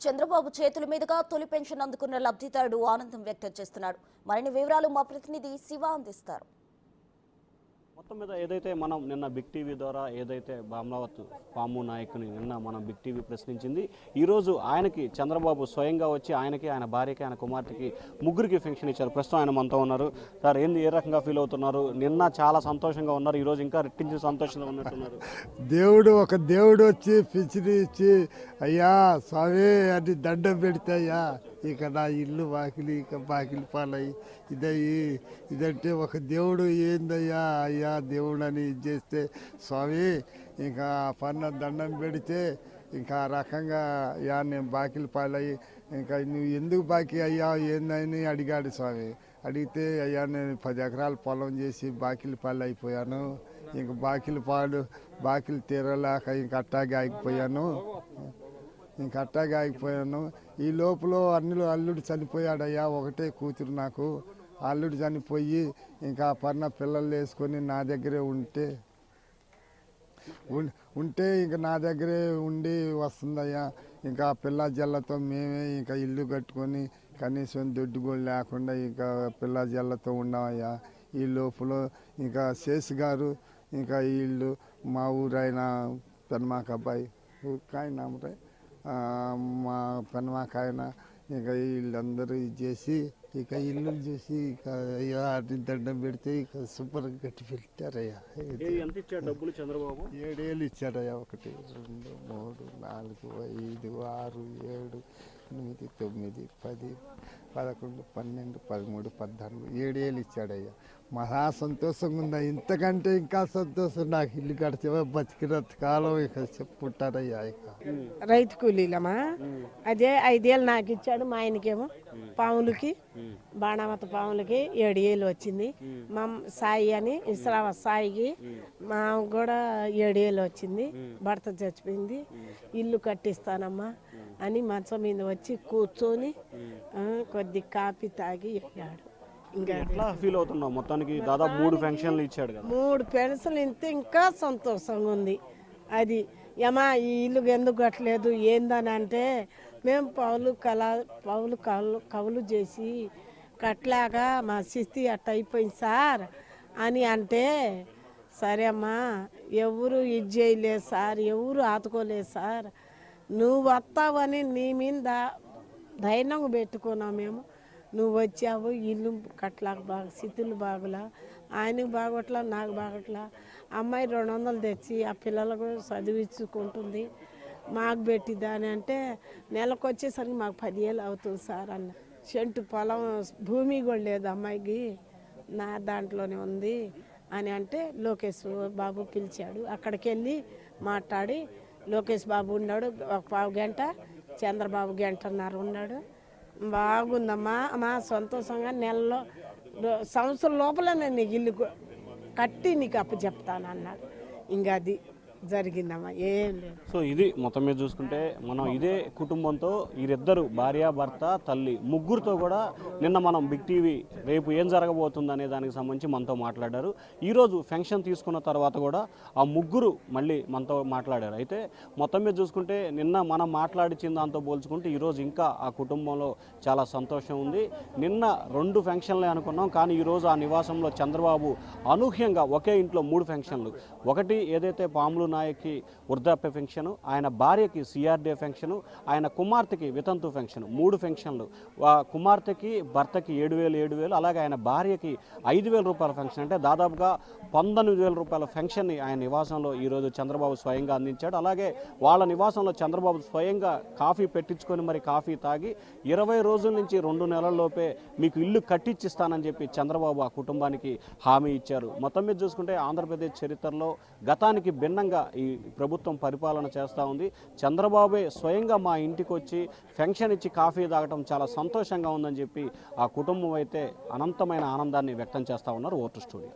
చంద్రబాబు చేతుల మీదుగా తొలి పెన్షన్ అందుకున్న లబ్ధిదారుడు ఆనందం వ్యక్తం చేస్తున్నాడు. మరిన్ని వివరాలు మా ప్రతినిధి శివ అందిస్తారు. మొత్తం మీద ఏదైతే మనం నిన్న బిగ్ టీవీ ద్వారా ఏదైతే బామ్లావత్ పాము నాయకుని నిన్న మనం బిగ్ టీవీ ప్రశ్నించింది, ఈరోజు ఆయనకి చంద్రబాబు స్వయంగా వచ్చి ఆయనకి, ఆయన భార్యకి, ఆయన కుమార్తెకి ముగ్గురికి పెన్షన్ ఇచ్చారు. ప్రస్తుతం ఆయన మనతో ఉన్నారు. సార్, ఏ రకంగా ఫీల్ అవుతున్నారు? నిన్న చాలా సంతోషంగా ఉన్నారు, ఈరోజు ఇంకా రెట్టించి సంతోషంగా ఉన్నట్టున్నారు. దేవుడు వచ్చి పెన్షన్ ఇచ్చి అయ్యా స్వామి అని దండం పెడితే అయ్యా ఇక నా ఇల్లు వాకిలి ఇక బాకిలి పాలయ్యి ఇదంటే ఒక దేవుడు ఏందయ్యా అయ్యా దేవుడు అని ఇది చేస్తే స్వామి ఇంకా పన్న దండం పెడితే ఇంకా ఆ రకంగా అయ్యా నేను బాకిలి పాలయ్యి ఇంకా నువ్వు ఎందుకు బాకీ అయ్యా ఏందని అడిగాడు స్వామి. అడిగితే అయ్యా నేను 10 ఎకరాల పొలం చేసి బాకిలి పాలు అయిపోయాను, ఇంక బాకిలి తీరలేక ఇంక అట్టాగే ఆగిపోయాను. ఈ లోపల అల్లుడు చనిపోయాడయ్యా, ఒకటే కూతురు నాకు. అల్లుడు చనిపోయి ఇంకా పన్న పిల్లలు వేసుకొని నా దగ్గరే ఉంటే ఇంకా నా దగ్గరే ఉండి వస్తుందయ్యా. ఇంకా పిల్ల జల్లతో మేమే ఇంకా ఇల్లు కట్టుకొని కనీసం దొడ్డు కూడా లేకుండా ఇంకా పిల్ల జల్లతో ఉన్నామయ్యా. ఈ లోపల ఇంకా శేష్ గారు ఇంకా వీళ్ళు మా ఊరైన పెన్మాక అబ్బాయి ఊరికాయన మా పెన్మాకాయన ఇక వీళ్ళందరూ ఇది చేసి ఇక ఇల్లు చేసి ఇక అయ్యా అటు దండం పెడితే ఇక శుభ్రంగా కట్టి పెట్టారయ్యా. 7 ఏళ్ళు ఇచ్చారయ్యా. 1 2 3 4 5 6 7 8 9 10 11 12 13 14 7 ఏళ్ళు ఇచ్చాడయ్యా. మహా సంతోషంగా ఉందా. ఇంతకంటే ఇంకా సంతోషం నాకు ఇల్లు కడితే బతికినంత కాలం ఇక చెప్పుంటారయ్యా. ఇక రైతు కూలీలమా అదే 5 ఏళ్ళు నాకు ఇచ్చాడు. మా ఆయనకేమో పాములకి బాణామత పాములకి 7 ఏళ్ళు వచ్చింది. మా సాయి అని ఇస్రావ సాయికి మా కూడా 7 ఏళ్ళు వచ్చింది. భర్త చచ్చిపోయింది. ఇల్లు కట్టిస్తానమ్మా అని మంచం మీద వచ్చి కూర్చొని కొద్ది కాఫీ తాగి వెళ్ళాడు. ఎట్లా ఫీల్ అవుతున్నావు? మొత్తానికి దాదాపు 3 పెన్షన్లు ఇచ్చాడు కదా. 3 పెన్షన్లు ఇంతే ఇంకా సంతోషంగా ఉంది. అది ఏమా ఈ ఇల్లు ఎందుకు కట్టలేదు ఏందని అంటే మేము కవులు చేసి కట్టలేక మా స్థితి అట్ట అయిపోయింది సార్ అని అంటే, సరే అమ్మా ఎవరు ఇది చేయలేదు సార్, ఎవరు ఆదుకోలేదు సార్, నువ్వు వస్తావని నీ మీద ధైర్యంగా పెట్టుకున్నావు మేము. నువ్వు వచ్చావు, ఇల్లు కట్టలేక బాగా స్థితులు బాగులా, ఆయనకు బాగోట్లా నాకు బాగోట్లా. అమ్మాయి 200 తెచ్చి ఆ పిల్లలకు చదివించుకుంటుంది, మాకు పెట్టిద్దాని అంటే నెలకు వచ్చేసరికి మాకు 10 ఏళ్ళు అవుతుంది సార్ అన్న. చెంటు పొలం భూమి కూడా లేదు అమ్మాయికి, నా దాంట్లోనే ఉంది అని అంటే లోకేష్ బాబు పిలిచాడు. అక్కడికి వెళ్ళి మాట్లాడి లోకేష్ బాబు ఉన్నాడు 1 గంట, చంద్రబాబు 1.5 గంట ఉన్నాడు. బాగుందమ్మా మా సంతోషంగా నెలలో సంవత్సరం లోపల నేను నీకు ఇల్లు కట్టి నీకు అప్పు చెప్తాను అన్నాడు. ఇంకా అది జరిగిందమ్మా, ఏం లేదు. సో ఇది మొత్తం మీద చూసుకుంటే మనం ఇదే కుటుంబంతో వీరిద్దరు భార్య భర్త తల్లి ముగ్గురితో కూడా నిన్న మనం బిగ్ టీవీ రేపు ఏం జరగబోతుంది అనే దానికి సంబంధించి మనతో మాట్లాడారు. ఈరోజు పెన్షన్ తీసుకున్న తర్వాత కూడా ఆ ముగ్గురు మళ్ళీ మనతో మాట్లాడారు. అయితే మొత్తం మీద చూసుకుంటే నిన్న మనం మాట్లాడించిన దాంతో పోల్చుకుంటే ఈరోజు ఇంకా ఆ కుటుంబంలో చాలా సంతోషం ఉంది. నిన్న 2 పెన్షన్లే అనుకున్నాం, కానీ ఈరోజు ఆ నివాసంలో చంద్రబాబు అనూహ్యంగా ఒకే ఇంట్లో 3 పెన్షన్లు, ఒకటి ఏదైతే పాములు నాయకి వృద్ధాప్య పెన్షన్, ఆయన భార్యకి సిఆర్డీఏ పెన్షన్, ఆయన కుమార్తెకి వితంతు పెన్షన్, 3 పెన్షన్లు. కుమార్తెకి భర్తకి 7,000 అలాగే ఆయన భార్యకి 5,000 రూపాయల పెన్షన్. అంటే దాదాపుగా 19,000 రూపాయల పెన్షన్ని ఆయన నివాసంలో ఈరోజు చంద్రబాబు స్వయంగా అందించాడు. అలాగే వాళ్ళ నివాసంలో చంద్రబాబు స్వయంగా కాఫీ పెట్టించుకొని మరి కాఫీ తాగి 20 రోజుల నుంచి 2 నెలల్లోపే మీకు ఇల్లు కట్టించిస్తానని చెప్పి చంద్రబాబు ఆ కుటుంబానికి హామీ ఇచ్చారు. మొత్తం మీద చూసుకుంటే ఆంధ్రప్రదేశ్ చరిత్రలో గతానికి భిన్నంగా ఈ ప్రభుత్వం పరిపాలన చేస్తూ ఉంది. చంద్రబాబే స్వయంగా మా ఇంటికి వచ్చి పెన్షన్ ఇచ్చి కాఫీ తాగటం చాలా సంతోషంగా ఉందని చెప్పి ఆ కుటుంబం అయితే అనంతమైన ఆనందాన్ని వ్యక్తం చేస్తూ ఉన్నారు. Vote studio.